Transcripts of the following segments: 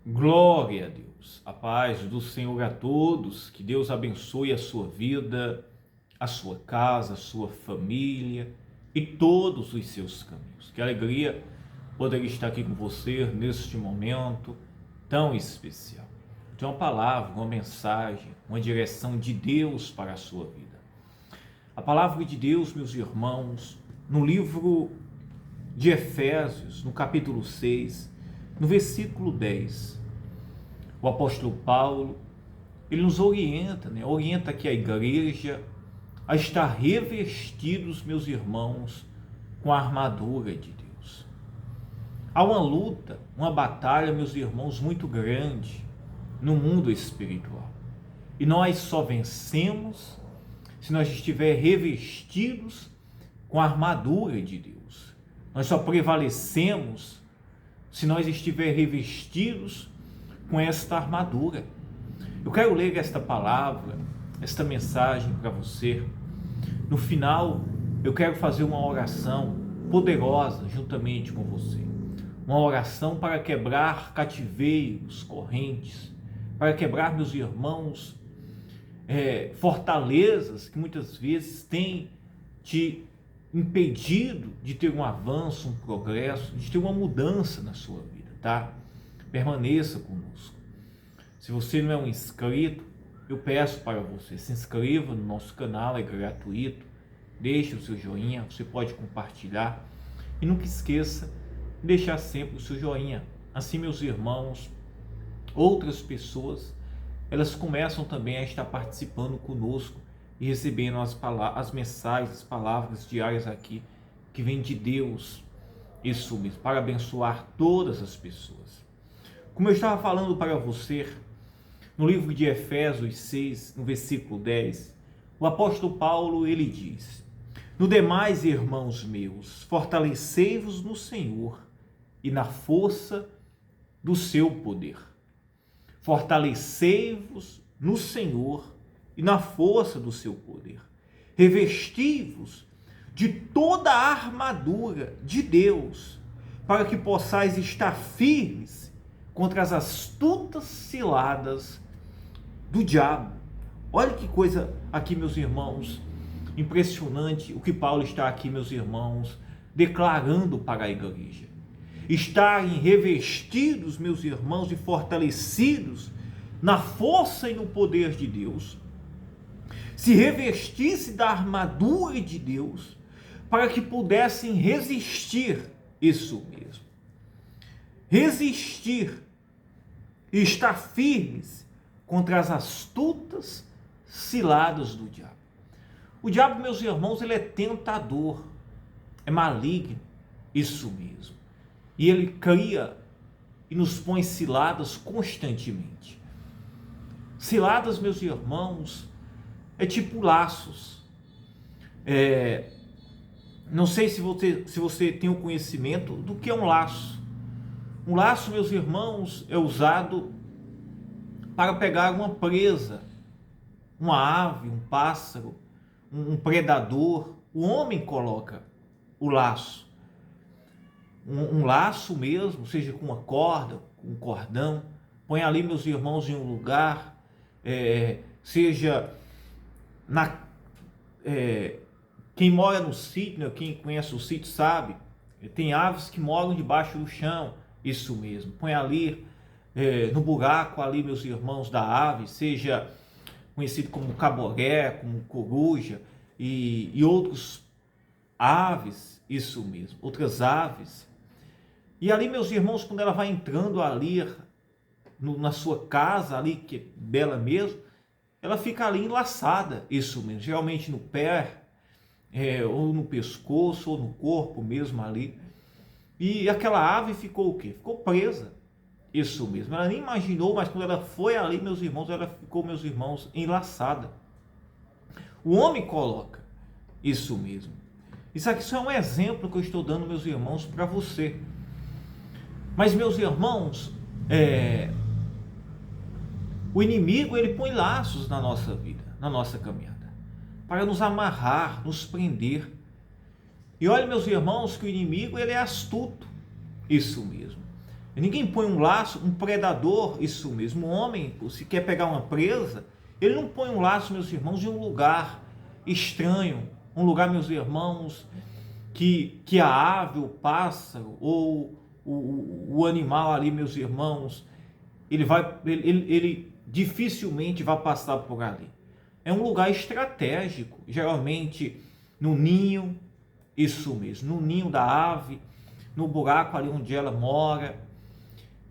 Glória a Deus, a paz do Senhor a todos, que Deus abençoe a sua vida, a sua casa, a sua família e todos os seus caminhos. Que alegria poder estar aqui com você neste momento tão especial. Tem uma palavra, uma mensagem, uma direção de Deus para a sua vida. A palavra de Deus, meus irmãos, no livro de Efésios, no capítulo 6, no versículo 10, o apóstolo Paulo, ele nos orienta, orienta aqui a igreja a estar revestidos, meus irmãos, com a armadura de Deus. Há uma luta, uma batalha, meus irmãos, muito grande no mundo espiritual. E nós só vencemos se nós estivermos revestidos com a armadura de Deus. Nós só prevalecemos se nós estivermos revestidos com esta armadura. Eu quero ler esta palavra, esta mensagem para você. No final, eu quero fazer uma oração poderosa juntamente com você. Uma oração para quebrar cativeiros, correntes, para quebrar, meus irmãos, fortalezas que muitas vezes têm te impedido de ter um avanço, um progresso, de ter uma mudança na sua vida, tá? Permaneça conosco. Se você não é um inscrito, eu peço para você, se inscreva no nosso canal, é gratuito, deixe o seu joinha, você pode compartilhar e nunca esqueça de deixar sempre o seu joinha. Assim, meus irmãos, outras pessoas, elas começam também a estar participando conosco e recebendo as mensagens, as palavras diárias aqui, que vem de Deus, isso mesmo, para abençoar todas as pessoas. Como eu estava falando para você, no livro de Efésios 6, no versículo 10, o apóstolo Paulo, ele diz: no demais, irmãos meus, fortalecei-vos no Senhor e na força do seu poder. Fortalecei-vos no Senhor e na força do seu poder. Revesti-vos de toda a armadura de Deus, para que possais estar firmes contra as astutas ciladas do diabo. Olha que coisa aqui, meus irmãos, impressionante o que Paulo está aqui, meus irmãos, declarando para a igreja. Estarem revestidos, meus irmãos, e fortalecidos na força e no poder de Deus, se revestisse da armadura de Deus, para que pudessem resistir, isso mesmo, resistir e estar firmes contra as astutas ciladas do diabo. O diabo, meus irmãos, ele é tentador, é maligno, isso mesmo, e ele cria e nos põe ciladas constantemente. Ciladas, meus irmãos, é tipo laços. Não sei se você tem o conhecimento do que é um laço. Um laço, meus irmãos, é usado para pegar uma presa, uma ave, um pássaro, um predador. O homem coloca o laço. Um laço mesmo, seja com uma corda, com um cordão, põe ali, meus irmãos, em um lugar, seja quem mora no sítio, quem conhece o sítio sabe, tem aves que moram debaixo do chão, isso mesmo, põe ali no buraco ali, meus irmãos, da ave, seja conhecido como caboré, como coruja e outros aves, isso mesmo, outras aves. E ali, meus irmãos, quando ela vai entrando ali na sua casa, ali que é bela mesmo, ela fica ali enlaçada, isso mesmo, geralmente no pé, ou no pescoço, ou no corpo mesmo ali. E aquela ave ficou o quê? Ficou presa, isso mesmo. Ela nem imaginou, mas quando ela foi ali, meus irmãos, ela ficou, meus irmãos, enlaçada. O homem coloca, isso mesmo. Isso aqui só é um exemplo que eu estou dando, meus irmãos, para você. Mas, meus irmãos, o inimigo, ele põe laços na nossa vida, na nossa caminhada, para nos amarrar, nos prender. E olha, meus irmãos, que o inimigo, ele é astuto, isso mesmo. Ninguém põe um laço, um predador, isso mesmo, um homem, se quer pegar uma presa, ele não põe um laço, meus irmãos, em um lugar estranho, um lugar, meus irmãos, que a ave, o pássaro ou o animal ali, meus irmãos, ele dificilmente vai passar por ali. É um lugar estratégico, geralmente no ninho, isso mesmo, no ninho da ave, no buraco ali onde ela mora.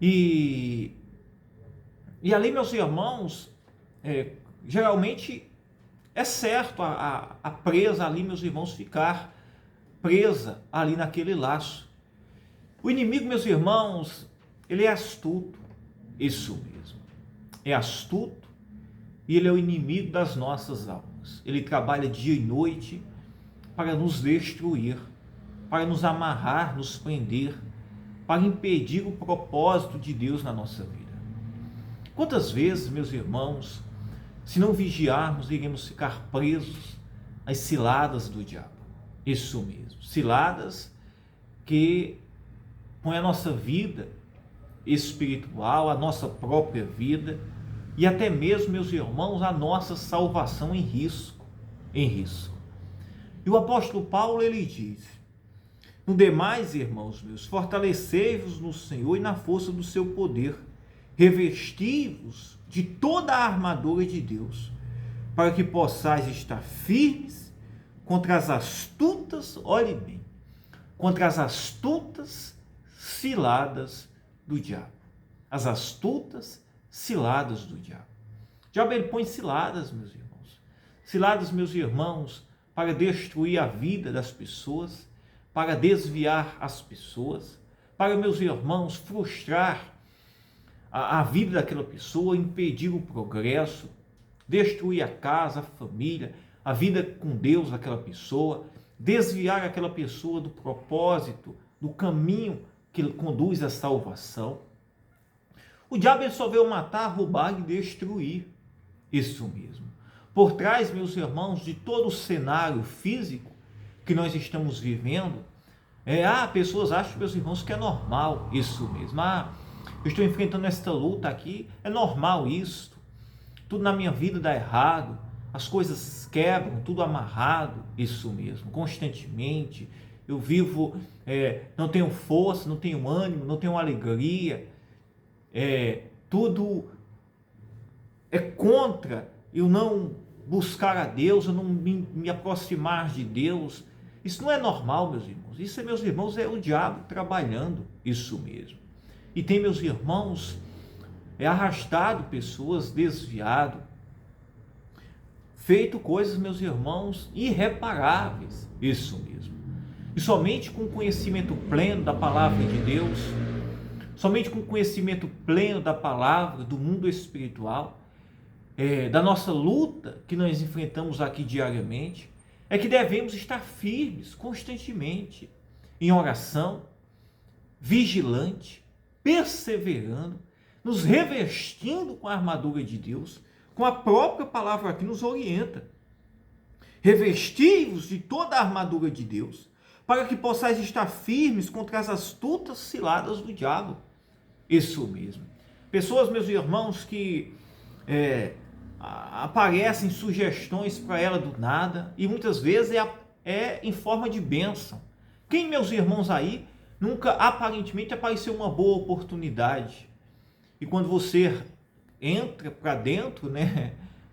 E ali, meus irmãos, geralmente é certo a presa ali, meus irmãos, ficar presa ali naquele laço. O inimigo, meus irmãos, ele é astuto, isso mesmo, é astuto, e ele é o inimigo das nossas almas. Ele trabalha dia e noite para nos destruir, para nos amarrar, nos prender, para impedir o propósito de Deus na nossa vida. Quantas vezes, meus irmãos, se não vigiarmos, iremos ficar presos às ciladas do diabo. Isso mesmo, ciladas que põem a nossa vida espiritual, a nossa própria vida e até mesmo, meus irmãos, a nossa salvação em risco, E o apóstolo Paulo, ele diz: no demais, irmãos meus, fortalecei-vos no Senhor e na força do seu poder, revesti-vos de toda a armadura de Deus, para que possais estar firmes contra as astutas, olhe bem, contra as astutas ciladas do diabo. As astutas ciladas do diabo. O diabo, ele põe ciladas, meus irmãos. Ciladas, meus irmãos, para destruir a vida das pessoas, para desviar as pessoas, para, meus irmãos, frustrar a vida daquela pessoa, impedir o progresso, destruir a casa, a família, a vida com Deus daquela pessoa, desviar aquela pessoa do propósito, do caminho que conduz à salvação. O diabo, ele só veio matar, roubar e destruir. Isso mesmo. Por trás, meus irmãos, de todo o cenário físico que nós estamos vivendo, pessoas acham, meus irmãos, que é normal isso mesmo. Eu estou enfrentando esta luta aqui, é normal isso. Tudo na minha vida dá errado, as coisas quebram, tudo amarrado, isso mesmo, constantemente. Eu vivo, não tenho força, não tenho ânimo, não tenho alegria, tudo é contra eu não buscar a Deus, eu não me aproximar de Deus. Isso não é normal, meus irmãos. Isso, meus irmãos, é o diabo trabalhando, isso mesmo. E tem, meus irmãos, arrastado pessoas, desviado, feito coisas, meus irmãos, irreparáveis, isso mesmo. E somente com o conhecimento pleno da palavra de Deus, somente com o conhecimento pleno da palavra, do mundo espiritual, da nossa luta que nós enfrentamos aqui diariamente, é que devemos estar firmes constantemente em oração, vigilante, perseverando, nos revestindo com a armadura de Deus, com a própria palavra que nos orienta. Revesti-vos de toda a armadura de Deus, para que possais estar firmes contra as astutas ciladas do diabo. Isso mesmo. Pessoas, meus irmãos, que aparecem sugestões para ela do nada, e muitas vezes é em forma de bênção. Quem, meus irmãos, aí nunca aparentemente apareceu uma boa oportunidade? E quando você entra para dentro,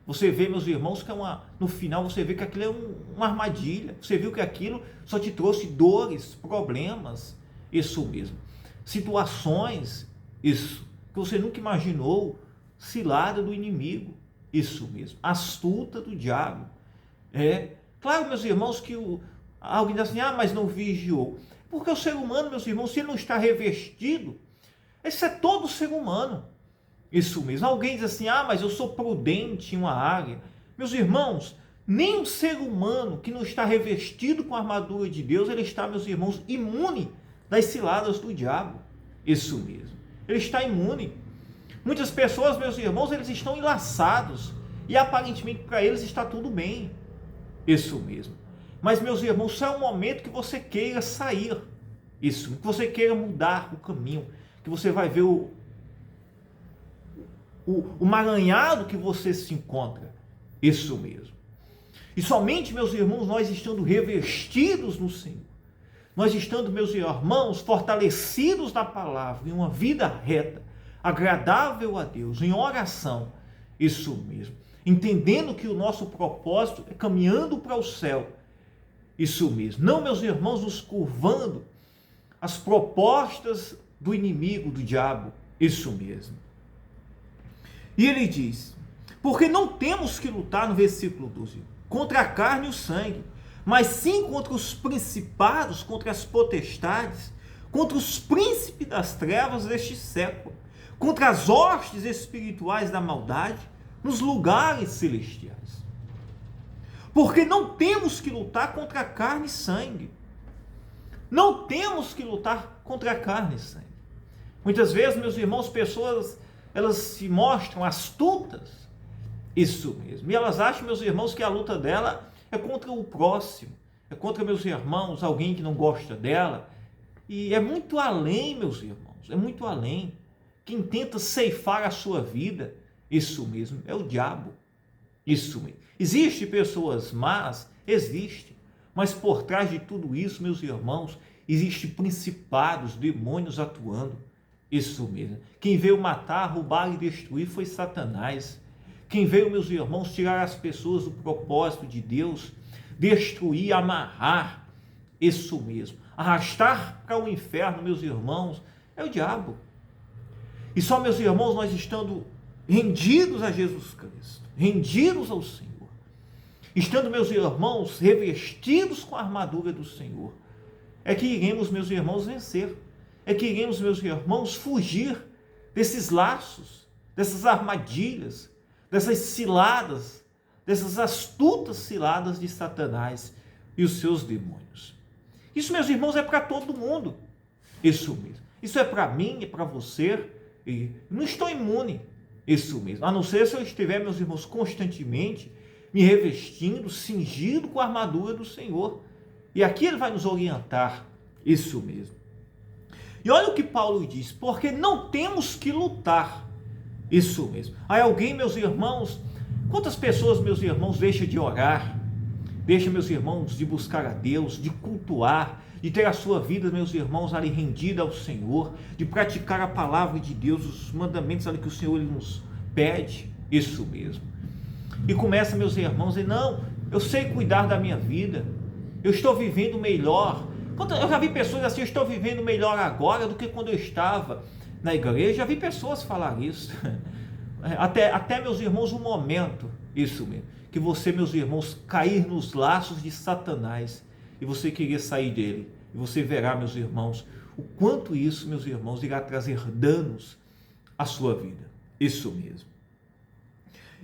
você vê, meus irmãos, que no final você vê que aquilo é uma armadilha. Você viu que aquilo só te trouxe dores, problemas, isso mesmo. Situações, isso, que você nunca imaginou, cilada do inimigo, isso mesmo, astuta do diabo. Claro, meus irmãos, que alguém diz assim, mas não vigiou. Porque o ser humano, meus irmãos, se ele não está revestido, esse é todo ser humano. Isso mesmo. Alguém diz assim, mas eu sou prudente em uma área. Meus irmãos, nem um ser humano que não está revestido com a armadura de Deus, ele está, meus irmãos, imune das ciladas do diabo. Isso mesmo. Ele está imune. Muitas pessoas, meus irmãos, eles estão enlaçados e aparentemente para eles está tudo bem. Isso mesmo. Mas, meus irmãos, só é um momento que você queira sair. Isso, que você queira mudar o caminho, que você vai ver o maranhado que você se encontra. Isso mesmo. E somente, meus irmãos, nós estando revestidos no Senhor, nós estando, meus irmãos, fortalecidos na palavra, em uma vida reta, agradável a Deus, em oração, isso mesmo, entendendo que o nosso propósito é caminhando para o céu, isso mesmo, não, meus irmãos, nos curvando às propostas do inimigo, do diabo, isso mesmo. E ele diz, porque não temos que lutar, no versículo 12, contra a carne e o sangue, mas sim contra os principados, contra as potestades, contra os príncipes das trevas deste século, contra as hostes espirituais da maldade nos lugares celestiais. Porque não temos que lutar contra a carne e sangue. Não temos que lutar contra a carne e sangue. Muitas vezes, meus irmãos, pessoas, elas se mostram astutas, isso mesmo, e elas acham, meus irmãos, que a luta dela é contra o próximo, é contra, meus irmãos, alguém que não gosta dela, e é muito além, meus irmãos, é muito além. Quem tenta ceifar a sua vida, isso mesmo, é o diabo, isso mesmo. Existem pessoas más, existe, mas por trás de tudo isso, meus irmãos, existem principados, demônios atuando, isso mesmo. Quem veio matar, roubar e destruir foi Satanás. Quem veio, meus irmãos, tirar as pessoas do propósito de Deus, destruir, amarrar, isso mesmo, arrastar para o inferno, meus irmãos, é o diabo. E só, meus irmãos, nós estando rendidos a Jesus Cristo, rendidos ao Senhor, estando, meus irmãos, revestidos com a armadura do Senhor, é que iremos, meus irmãos, vencer, é que iremos, meus irmãos, fugir desses laços, dessas armadilhas, dessas ciladas, dessas astutas ciladas de Satanás e os seus demônios. Isso, meus irmãos, é para todo mundo. Isso mesmo. Isso é para mim, é para você. E não estou imune. Isso mesmo. A não ser se eu estiver, meus irmãos, constantemente me revestindo, cingido com a armadura do Senhor. E aqui ele vai nos orientar. Isso mesmo. E olha o que Paulo diz. Porque não temos que lutar. Isso mesmo. Aí alguém, meus irmãos, quantas pessoas, meus irmãos, deixam de orar, deixam, meus irmãos, de buscar a Deus, de cultuar, de ter a sua vida, meus irmãos, ali rendida ao Senhor, de praticar a palavra de Deus, os mandamentos ali que o Senhor ele nos pede, isso mesmo. E começa, meus irmãos, e não, eu sei cuidar da minha vida, eu estou vivendo melhor. Eu já vi pessoas assim, eu estou vivendo melhor agora do que quando eu estava na igreja. Já vi pessoas falar isso, até meus irmãos, um momento, isso mesmo, que você, meus irmãos, cair nos laços de Satanás, e você querer sair dele, e você verá, meus irmãos, o quanto isso, meus irmãos, irá trazer danos à sua vida, isso mesmo.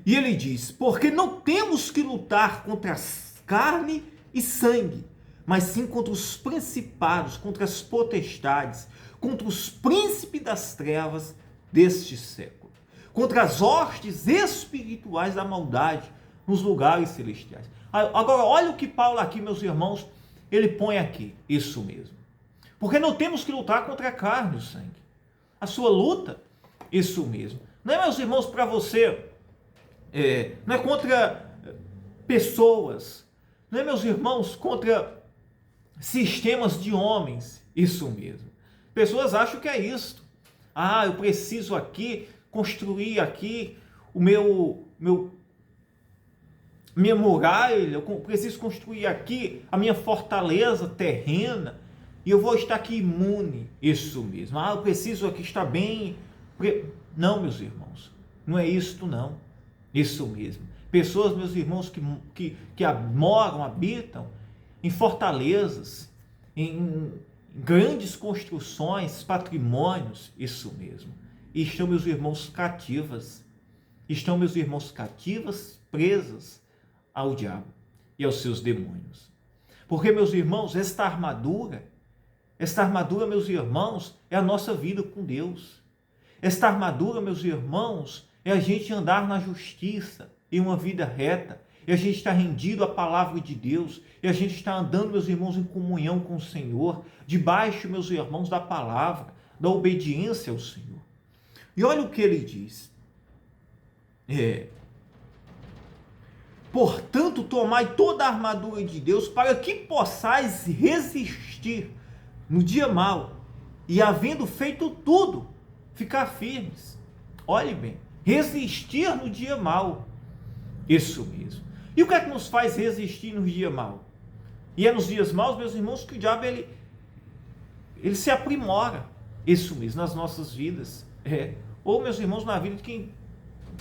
E ele diz, porque não temos que lutar contra carne e sangue, mas sim contra os principados, contra as potestades, contra os príncipes das trevas deste século, contra as hostes espirituais da maldade nos lugares celestiais. Agora, olha o que Paulo aqui, meus irmãos, ele põe aqui, isso mesmo. Porque não temos que lutar contra a carne e o sangue. A sua luta, isso mesmo. Não é, meus irmãos, para você, não é contra pessoas, não é, meus irmãos, contra sistemas de homens, isso mesmo. Pessoas acham que é isso. Eu preciso aqui construir aqui minha muralha, eu preciso construir aqui a minha fortaleza terrena e eu vou estar aqui imune. Isso mesmo. Eu preciso aqui estar bem. Não, meus irmãos, não é isto não. Isso mesmo. Pessoas, meus irmãos, que moram, habitam em fortalezas, em grandes construções, patrimônios, isso mesmo. E estão, meus irmãos, cativas. Estão, meus irmãos, cativas, presas ao diabo e aos seus demônios. Porque, meus irmãos, esta armadura, meus irmãos, é a nossa vida com Deus. Esta armadura, meus irmãos, é a gente andar na justiça, em uma vida reta, e a gente está rendido à palavra de Deus, e a gente está andando, meus irmãos, em comunhão com o Senhor, debaixo, meus irmãos, da palavra, da obediência ao Senhor. E olha o que ele diz. Portanto, tomai toda a armadura de Deus para que possais resistir no dia mau e, havendo feito tudo, ficar firmes. Olhe bem, resistir no dia mau. Isso mesmo. E o que é que nos faz resistir no dia mau? E é nos dias maus, meus irmãos, que o diabo ele se aprimora. Isso mesmo, nas nossas vidas. Ou, meus irmãos, na vida de quem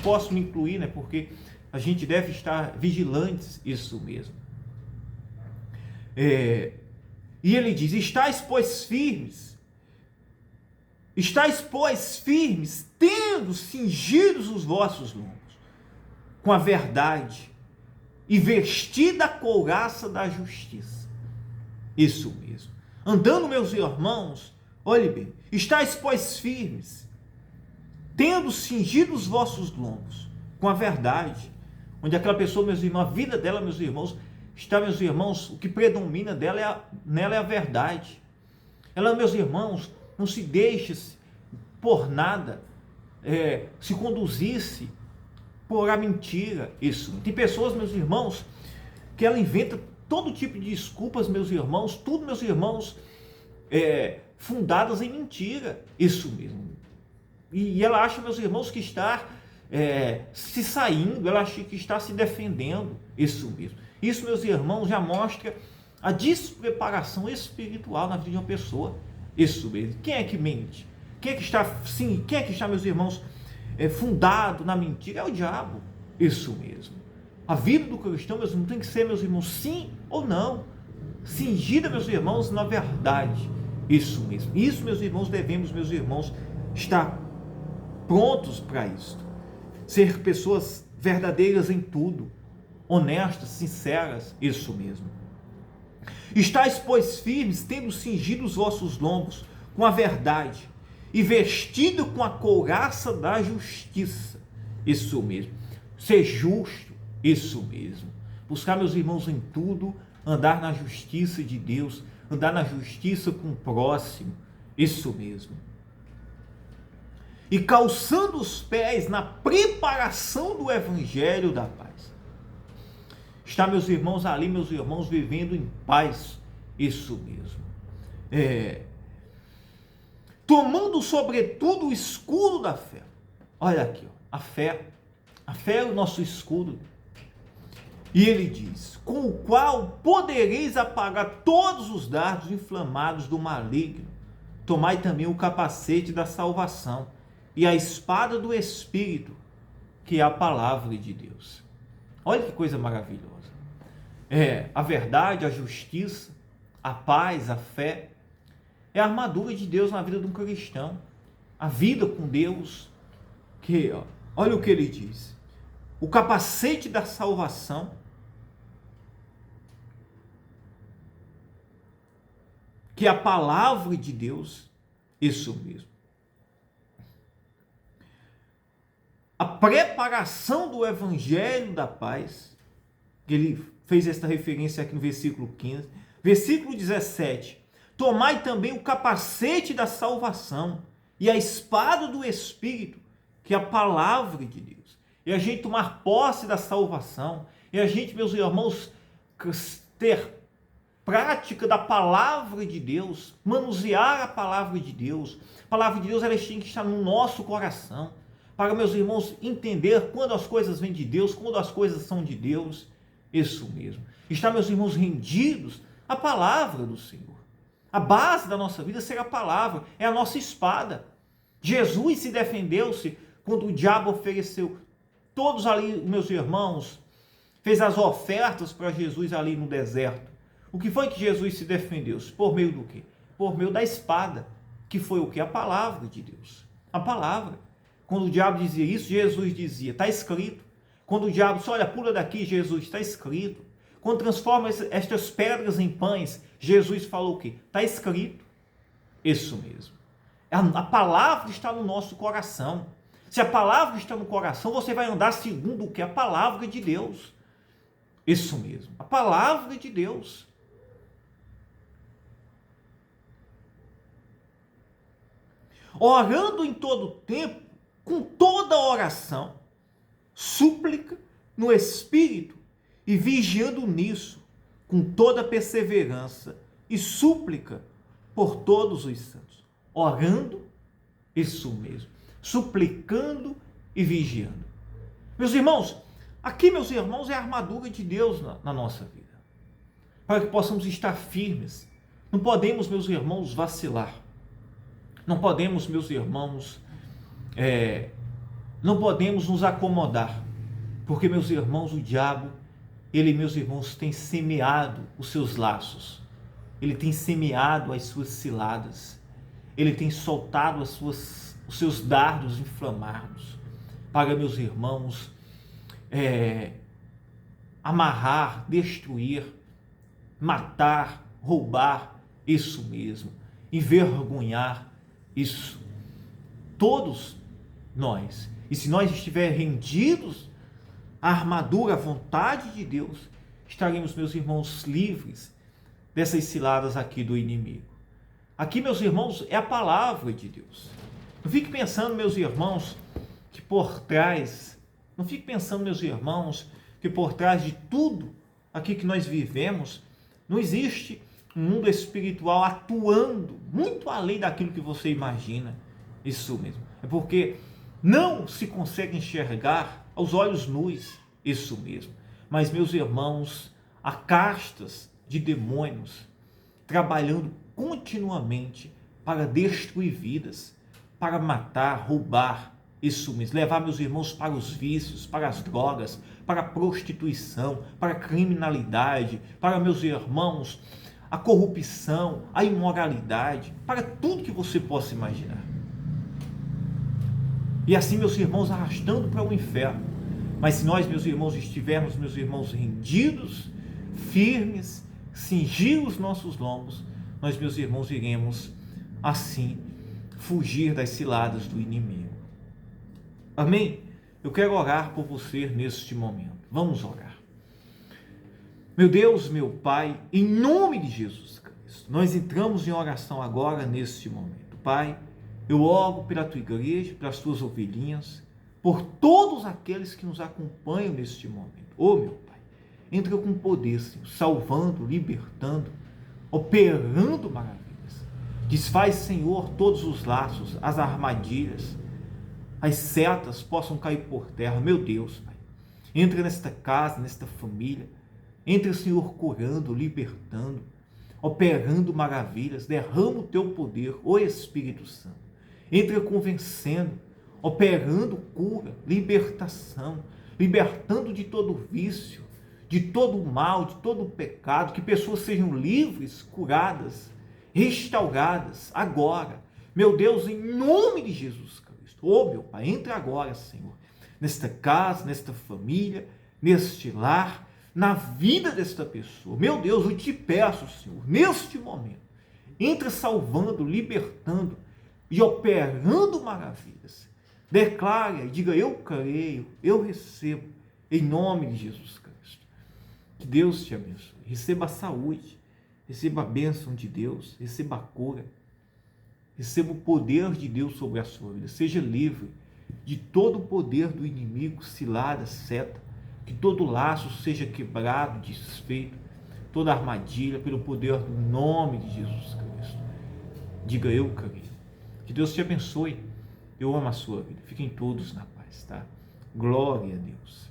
posso me incluir, né? Porque a gente deve estar vigilantes, isso mesmo. E ele diz, estáis, pois, firmes, tendo cingidos os vossos lombos, com a verdade, e vestida a couraça da justiça. Isso mesmo. Andando, meus irmãos, olhe bem, estáis, pois, firmes, tendo cingido os vossos lombos, com a verdade, onde aquela pessoa, meus irmãos, a vida dela, meus irmãos, está, meus irmãos, o que predomina nela é a verdade. Ela, meus irmãos, não se deixa por nada se conduzisse por a mentira. Isso. Tem pessoas, meus irmãos, que ela inventa todo tipo de desculpas, meus irmãos, tudo, meus irmãos, fundadas em mentira. Isso mesmo. E ela acha, meus irmãos, que está se saindo, ela acha que está se defendendo. Isso mesmo. Isso, meus irmãos, já mostra a despreparação espiritual na vida de uma pessoa. Isso mesmo. Quem é que mente? Quem é que está, meus irmãos, fundado na mentira? É o diabo. Isso mesmo. A vida do cristão, meus irmãos, tem que ser, meus irmãos, sim ou não. Cingida, meus irmãos, na verdade. Isso mesmo. Isso, meus irmãos, devemos, meus irmãos, estar prontos para isso. Ser pessoas verdadeiras em tudo, honestas, sinceras, isso mesmo. Estais, pois, firmes, tendo cingido os vossos lombos com a verdade e vestido com a couraça da justiça, isso mesmo. Ser justo, isso mesmo. Buscar, meus irmãos, em tudo, andar na justiça de Deus, andar na justiça com o próximo, isso mesmo. E calçando os pés na preparação do evangelho da paz. Está, meus irmãos, ali, meus irmãos, vivendo em paz, isso mesmo. Tomando sobretudo o escudo da fé. Olha aqui, a fé é o nosso escudo. E ele diz, com o qual podereis apagar todos os dardos inflamados do maligno. Tomai também o capacete da salvação e a espada do Espírito, que é a palavra de Deus. Olha que coisa maravilhosa. A verdade, a justiça, a paz, a fé, é a armadura de Deus na vida de um cristão. A vida com Deus, olha o que ele diz. O capacete da salvação, que é a palavra de Deus, isso mesmo. A preparação do evangelho da paz, que ele fez esta referência aqui no versículo 15. Versículo 17. Tomai também o capacete da salvação e a espada do Espírito, que é a palavra de Deus. E a gente tomar posse da salvação, e a gente, meus irmãos, ter prática da palavra de Deus, manusear a palavra de Deus. A palavra de Deus, ela tem que estar no nosso coração, para, meus irmãos, entender quando as coisas vêm de Deus, quando as coisas são de Deus. Isso mesmo. Está, meus irmãos, rendidos à palavra do Senhor. A base da nossa vida será a palavra, é a nossa espada. Jesus se defendeu-se quando o diabo ofereceu. Todos ali, meus irmãos, fez as ofertas para Jesus ali no deserto. O que foi que Jesus se defendeu-se? Por meio do quê? Por meio da espada, que foi o quê? A palavra de Deus. A palavra. Quando o diabo dizia isso, Jesus dizia, está escrito. Quando o diabo disse, olha, pula daqui, Jesus, está escrito. Quando transforma estas pedras em pães, Jesus falou o quê? Está escrito. Isso mesmo. A palavra está no nosso coração. Se a palavra está no coração, você vai andar segundo o que? A palavra de Deus. Isso mesmo. A palavra de Deus. orando em todo tempo, com toda oração, súplica no Espírito e vigiando nisso, com toda perseverança e súplica por todos os santos. Orando, isso mesmo, suplicando e vigiando. Meus irmãos, aqui, meus irmãos, é a armadura de Deus na nossa vida, para que possamos estar firmes. Não podemos, meus irmãos, vacilar. Não podemos, meus irmãos, não podemos nos acomodar, porque, meus irmãos, o diabo, ele, meus irmãos, tem semeado os seus laços, ele tem semeado as suas ciladas, ele tem soltado os seus dardos inflamados, para, meus irmãos, amarrar, destruir, matar, roubar, isso mesmo, envergonhar, isso. Todos nós. E se nós estivermos rendidos à armadura, à vontade de Deus, estaremos, meus irmãos, livres dessas ciladas aqui do inimigo. Aqui, meus irmãos, é a palavra de Deus. Não fique pensando, meus irmãos, que por trás, não fique pensando, meus irmãos, que por trás de tudo aqui que nós vivemos, não existe um mundo espiritual atuando muito além daquilo que você imagina. Isso mesmo. É porque não se consegue enxergar aos olhos nus, isso mesmo. Mas, meus irmãos, há castas de demônios trabalhando continuamente para destruir vidas, para matar, roubar, isso mesmo, levar, meus irmãos, para os vícios, para as drogas, para a prostituição, para a criminalidade, para, meus irmãos, a corrupção, a imoralidade, para tudo que você possa imaginar. E assim, meus irmãos, arrastando para o inferno. Mas se nós, meus irmãos, estivermos, meus irmãos, rendidos, firmes, cingir os nossos lombos, nós, meus irmãos, iremos assim fugir das ciladas do inimigo. Amém? Eu quero orar por você neste momento. Vamos orar. Meu Deus, meu Pai, em nome de Jesus Cristo, nós entramos em oração agora neste momento. Pai, eu oro pela tua igreja, pelas tuas ovelhinhas, por todos aqueles que nos acompanham neste momento. Oh, meu Pai, entra com poder, Senhor, salvando, libertando, operando maravilhas. Desfaz, Senhor, todos os laços, as armadilhas, as setas possam cair por terra. Meu Deus, Pai, entra nesta casa, nesta família, entra, Senhor, curando, libertando, operando maravilhas, derrama o teu poder, ó Espírito Santo. Entra convencendo, operando cura, libertação, libertando de todo vício, de todo mal, de todo pecado, que pessoas sejam livres, curadas, restauradas agora. Meu Deus, em nome de Jesus Cristo. Oh, meu Pai, entra agora, Senhor, nesta casa, nesta família, neste lar, na vida desta pessoa. Meu Deus, eu te peço, Senhor, neste momento, entra salvando, libertando e operando maravilhas. Declare e diga: eu creio, eu recebo, em nome de Jesus Cristo. Que Deus te abençoe. Receba a saúde, receba a bênção de Deus, receba a cura, receba o poder de Deus sobre a sua vida. Seja livre de todo o poder do inimigo, cilada, seta, que todo laço seja quebrado, desfeito, toda armadilha, pelo poder do nome de Jesus Cristo. Diga: eu creio. Que Deus te abençoe. Eu amo a sua vida. Fiquem todos na paz, tá? Glória a Deus.